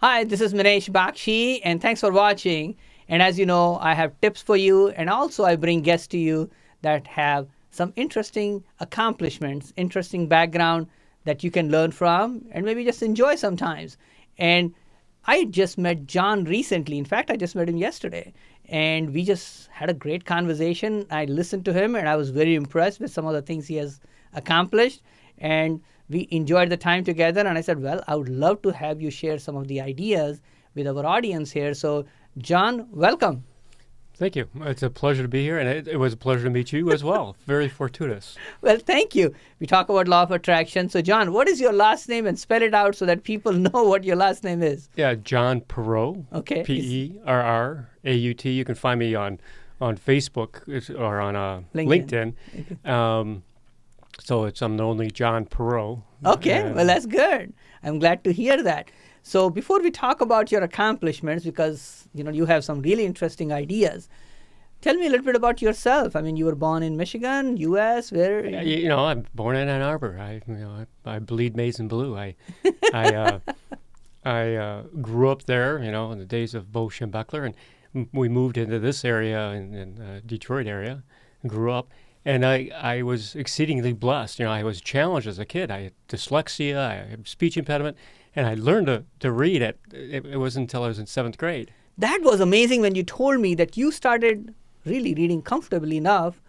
Hi, this is Baxi, and thanks for watching. And as you know, I have tips for you, and also I bring guests to you that have some interesting accomplishments, interesting background that you can learn from and maybe just enjoy sometimes. And I just met John recently. In fact, I just met him yesterday. And we just had a great conversation. I listened to him, and I was very impressed with some of the things he has accomplished. And we enjoyed the time together. And I said, well, I would love to have you share some of the ideas with our audience here. So, John, welcome. Thank you. It's a pleasure to be here, and it was a pleasure to meet you as well. Very fortuitous. Well, thank you. We talk about law of attraction. So, John, what is your last name? And spell it out so that people know what your last name is. Yeah, John Perraut. Okay. Perraut. You can find me on Facebook or on LinkedIn. Okay. So I'm the only John Perraut. Okay. Well, that's good. I'm glad to hear that. So before we talk about your accomplishments, because you have some really interesting ideas, tell me a little bit about yourself. I mean, you were born in Michigan, U.S. Where? I'm born in Ann Arbor. I bleed maize and blue. I grew up there. In the days of Bo Schembechler, and we moved into this area in Detroit area, and grew up. And I was exceedingly blessed. I was challenged as a kid. I had dyslexia. I had speech impediment. And I learned to read it wasn't until I was in 7th grade. That was amazing when you told me that you started really reading comfortably enough,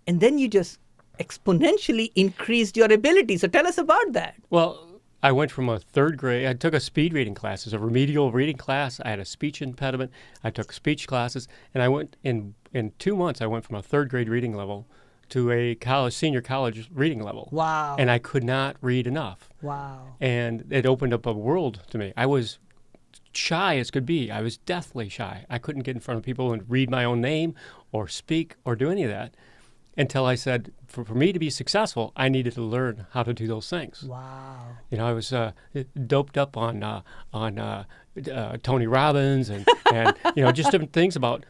and then you just exponentially increased your ability. So tell us about that. Well, I went from a 3rd grade. I took a speed reading class. It was a remedial reading class. I had a speech impediment. I took speech classes. And I went in 2 months, I went from a 3rd grade reading level to a senior college reading level. Wow. And I could not read enough. Wow. And it opened up a world to me. I was shy as could be. I was deathly shy. I couldn't get in front of people and read my own name or speak or do any of that until I said, for me to be successful, I needed to learn how to do those things. Wow. I was doped up on Tony Robbins and just different things about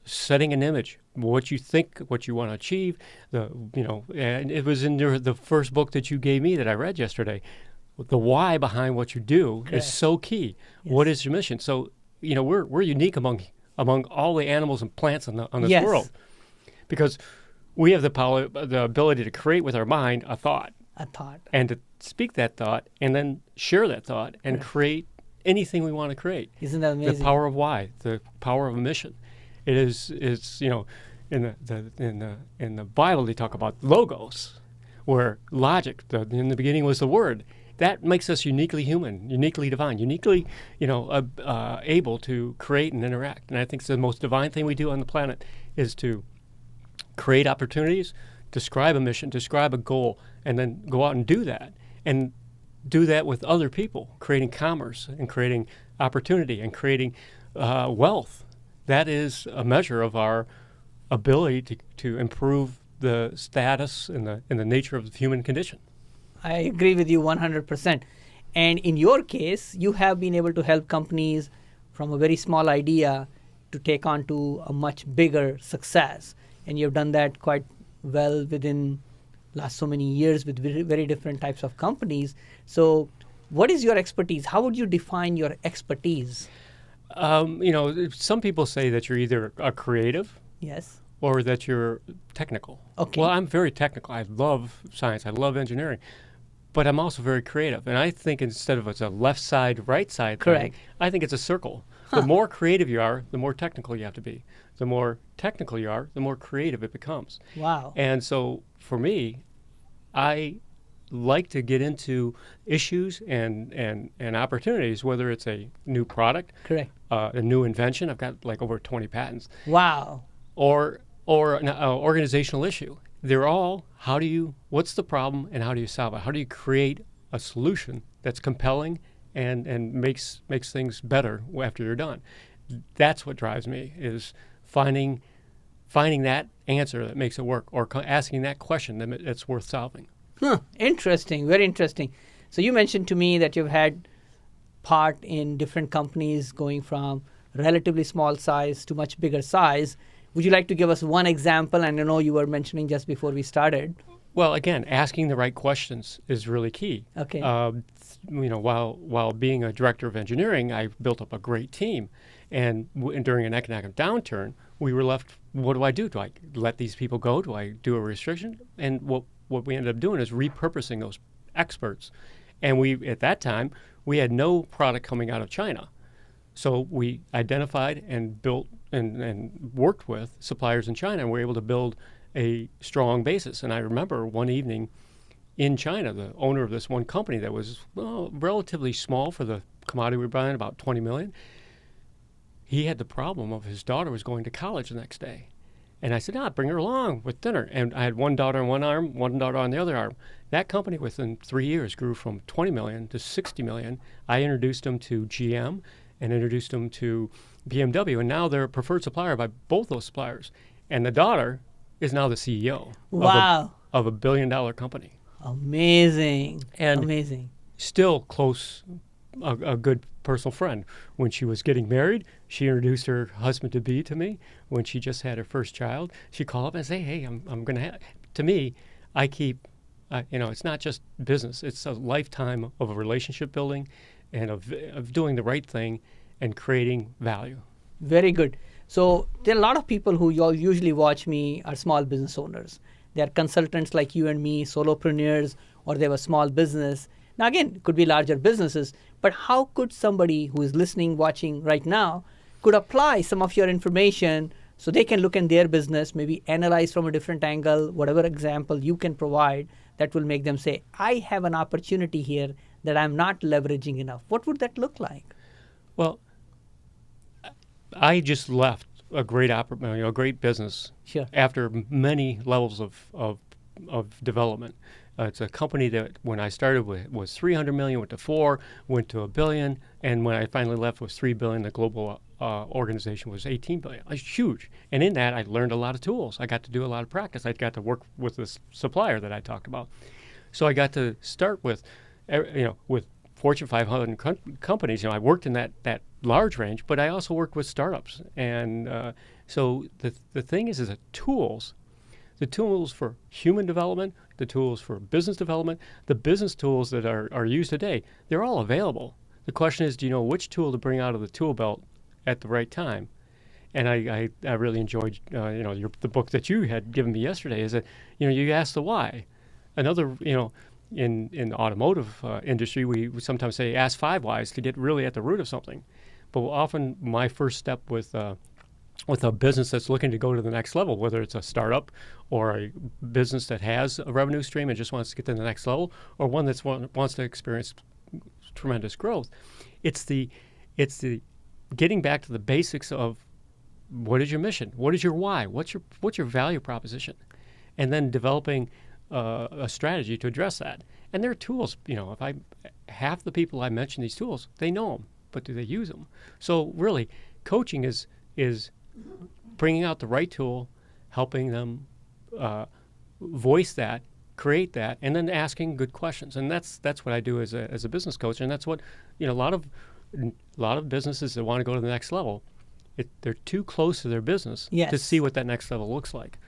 setting an image, what you think, what you want to achieve. And it was in the first book that you gave me that I read yesterday. The why behind what you do is so key. Yes. What is your mission? So we're unique among all the animals and plants on this world, because we have the ability to create with our mind a thought, and to speak that thought, and then share that thought, and create anything we want to create. Isn't that amazing? The power of why, the power of a mission. It's in the Bible they talk about logos, where logic in the beginning was the word. That makes us uniquely human, uniquely divine, uniquely able to create and interact. And I think the most divine thing we do on the planet is to create opportunities, describe a mission, describe a goal, and then go out and do that. And do that with other people, creating commerce and creating opportunity and creating wealth. That is a measure of our ability to improve the status and the nature of the human condition. I agree with you 100%. And in your case, you have been able to help companies from a very small idea to take on to a much bigger success. And you've done that quite well within last so many years with very, very different types of companies. So what is your expertise? How would you define your expertise? Some people say that you're either a creative, yes, or that you're technical. Okay. Well, I'm very technical. I love science. I love engineering. But I'm also very creative. And I think instead of it's a left side, right side Correct. thing, I think it's a circle. The more creative you are, the more technical you have to be. The more technical you are, the more creative it becomes. Wow. And so for me, I like to get into issues and opportunities, whether it's a new product, Correct. A new invention. I've got like over 20 patents. Wow. Or an organizational issue. They're all, what's the problem and how do you solve it? How do you create a solution that's compelling and makes things better after you're done? That's what drives me, is finding that answer that makes it work, or asking that question that's worth solving. Interesting. Very interesting. So you mentioned to me that you've had part in different companies going from relatively small size to much bigger size. Would you like to give us one example? And I know you were mentioning just before we started. Well, again, asking the right questions is really key. Okay. while being a director of engineering, I built up a great team. And during an economic downturn, we were left, what do I do? Do I let these people go? Do I do a restriction? And what we ended up doing is repurposing those experts. And at that time, we had no product coming out of China. So we identified and built and worked with suppliers in China, and were able to build a strong basis. And I remember one evening in China, the owner of this one company that was relatively small for the commodity we were buying, about 20 million, he had the problem of his daughter was going to college the next day. And I said, bring her along with dinner. And I had one daughter on one arm, one daughter on the other arm. That company within 3 years grew from 20 million to 60 million. I introduced them to GM and introduced them to BMW. And now they're a preferred supplier by both those suppliers. And the daughter is now the CEO Wow. of a $1 billion company. Amazing. And amazing. Still close, a good personal friend. When she was getting married, she introduced her husband-to-be to me. When she just had her first child, she called up and say, hey, I'm going to have, to me, I keep, it's not just business. It's a lifetime of a relationship building and of doing the right thing and creating value. Very good. So there are a lot of people who usually watch me are small business owners. They are consultants like you and me, solopreneurs, or they have a small business. Now, again, it could be larger businesses, but how could somebody who is listening, watching right now, could apply some of your information so they can look in their business, maybe analyze from a different angle, whatever example you can provide that will make them say, I have an opportunity here that I'm not leveraging enough. What would that look like? Well, I just left a great great business Sure. after many levels of development. It's a company that when I started with was 300 million, went to 4, went to $1 billion, and when I finally left was 3 billion. The global organization was 18 billion. It's huge, and in that I learned a lot of tools. I got to do a lot of practice. I got to work with this supplier that I talked about. So I got to start with Fortune 500 companies. I worked in that large range, but I also worked with startups. And so the thing is the tools for human development, the tools for business development, the business tools that are used today, they're all available. The question is, do you know which tool to bring out of the tool belt at the right time? And I really enjoyed the book that you had given me yesterday. Is that you ask the why. Another in the automotive industry, we sometimes say ask 5 whys to get really at the root of something. But often my first step with a business that's looking to go to the next level, whether it's a startup or a business that has a revenue stream and just wants to get to the next level, or one that wants to experience tremendous growth, it's the getting back to the basics of what is your mission, what is your why, what's your value proposition, and then developing a strategy to address that. And there are tools. If half the people I mention these tools, they know them, but do they use them? So really, coaching is bringing out the right tool, helping them voice that, create that, and then asking good questions. And that's what I do as a business coach. And that's what a lot of businesses that want to go to the next level, they're too close to their business to see what that next level looks like.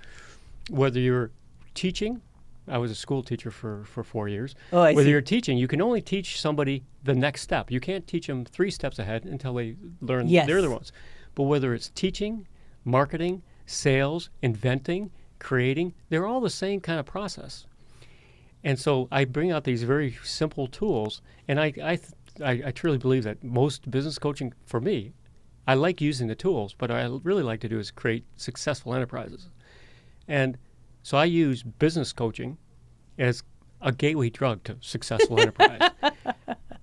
Whether you're teaching, I was a school teacher for 4 years. Oh, I see. Whether you're teaching, you can only teach somebody the next step. You can't teach them 3 steps ahead until they learn the other ones. But whether it's teaching, marketing, sales, inventing, creating, they're all the same kind of process. And so I bring out these very simple tools, and I truly believe that most business coaching, for me, I like using the tools, but what I really like to do is create successful enterprises. And so I use business coaching as a gateway drug to successful enterprise.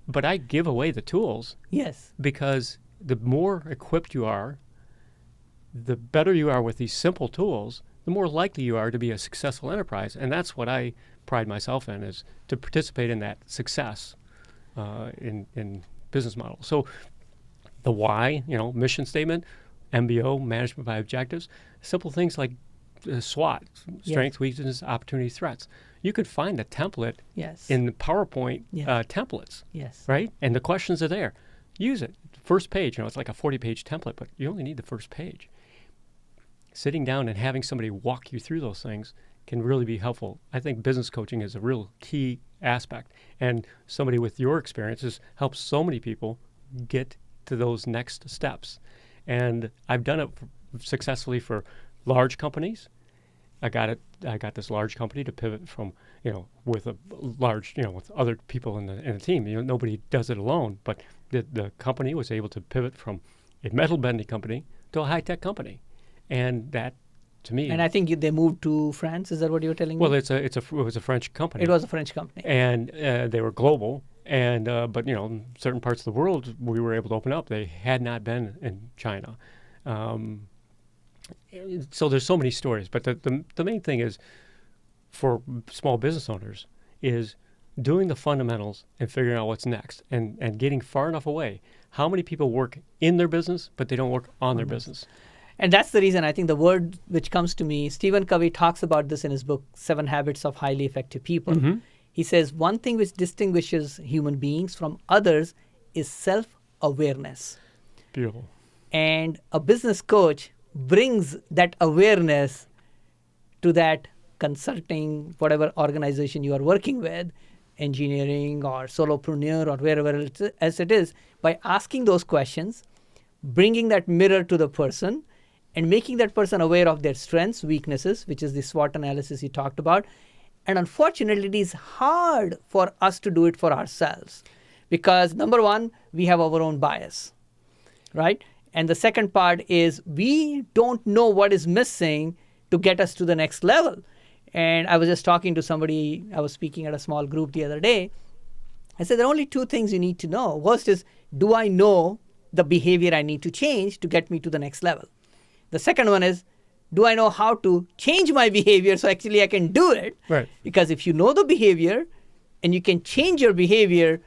But I give away the tools. Yes. Because the more equipped you are, the better you are with these simple tools, the more likely you are to be a successful enterprise. And that's what I pride myself in, is to participate in that success in business model. So the why, mission statement, MBO, management by objectives, simple things like SWOT, strengths, weaknesses, opportunities, threats. You could find a template in the PowerPoint templates, right? And the questions are there. Use it. First page, it's like a 40-page template, but you only need the first page. Sitting down and having somebody walk you through those things can really be helpful. I think business coaching is a real key aspect, and somebody with your experiences helps so many people get to those next steps. And I've done it successfully for large companies. I got this large company to pivot from, with a large, with other people in the team. Nobody does it alone, but the company was able to pivot from a metal bending company to a high tech company, and that, to me. And I think they moved to France. Is that what you were telling me? Well, it was a French company. It was a French company, and they were global. And but certain parts of the world we were able to open up. They had not been in China. So there's so many stories, but the main thing is for small business owners is doing the fundamentals and figuring out what's next and getting far enough away. How many people work in their business, but they don't work on their business? And that's the reason I think the word which comes to me, Stephen Covey talks about this in his book, 7 Habits of Highly Effective People. Mm-hmm. He says one thing which distinguishes human beings from others is self-awareness. Beautiful. And a business coach brings that awareness to that consulting, whatever organization you are working with, engineering or solopreneur or wherever else it is, by asking those questions, bringing that mirror to the person, and making that person aware of their strengths, weaknesses, which is the SWOT analysis you talked about. And unfortunately, it is hard for us to do it for ourselves because, number one, we have our own bias, right? And the second part is we don't know what is missing to get us to the next level. And I was just talking to somebody, I was speaking at a small group the other day. I said, there are only 2 things you need to know. First is, do I know the behavior I need to change to get me to the next level? The second one is, do I know how to change my behavior so actually I can do it? Right. Because if you know the behavior and you can change your behavior,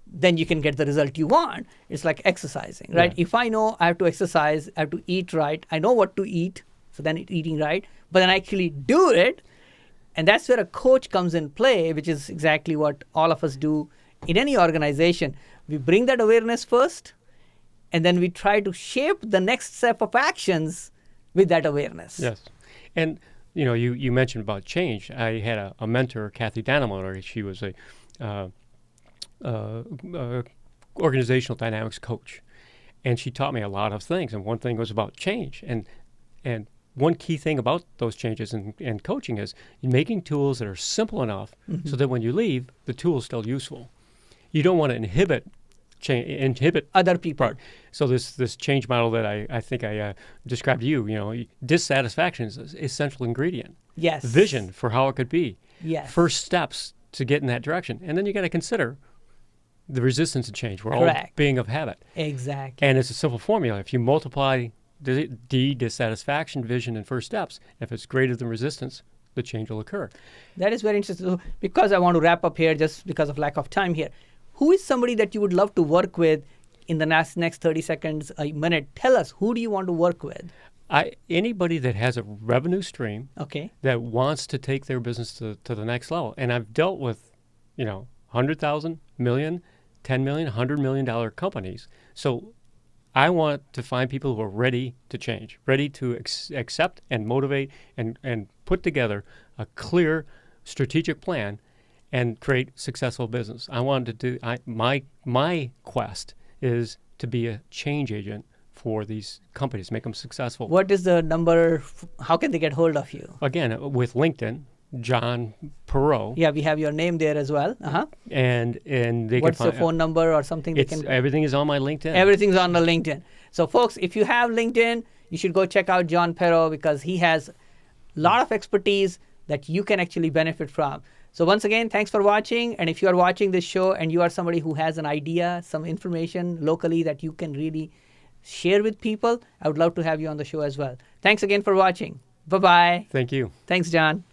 then you can get the result you want. It's like exercising, right? Yeah. If I know I have to exercise, I have to eat right, I know what to eat, so then eating right, but then I actually do it. And that's where a coach comes in play, which is exactly what all of us do in any organization. We bring that awareness first, and then we try to shape the next step of actions with that awareness. Yes. And, you mentioned about change. I had a mentor, Kathy Danamotor. She was a organizational dynamics coach. And she taught me a lot of things. And one thing was about change. And one key thing about those changes in coaching is making tools that are simple enough so that when you leave, the tool is still useful. You don't want to inhibit Other people. part. So this change model that I think I described to you, dissatisfaction is an essential ingredient. Yes. Vision for how it could be. Yes. First steps to get in that direction. And then you got to consider the resistance to change. We're all Correct. being of habit. Exactly. And it's a simple formula. If you multiply dissatisfaction, vision, and first steps, if it's greater than resistance, the change will occur. That is very interesting. So, because I want to wrap up here, just because of lack of time here, who is somebody that you would love to work with in the next 30 seconds, a minute? Tell us, who do you want to work with? Anybody that has a revenue stream Okay. that wants to take their business to the next level. And I've dealt with, $100,000, million, $10 million, $100 million companies. So I want to find people who are ready to change, ready to accept and motivate and put together a clear strategic plan and create successful business. I wanted to do, my quest is to be a change agent for these companies, make them successful. What is the number? How can they get hold of you? Again, with LinkedIn, John Perraut. Yeah, we have your name there as well. And they What's can the find phone number or something they can? everything is on my LinkedIn. Everything's on the LinkedIn. So folks, if you have LinkedIn, you should go check out John Perraut because he has a lot of expertise that you can actually benefit from. So once again, thanks for watching. And if you are watching this show and you are somebody who has an idea, some information locally that you can really share with people, I would love to have you on the show as well. Thanks again for watching. Bye-bye. Thank you. Thanks, John.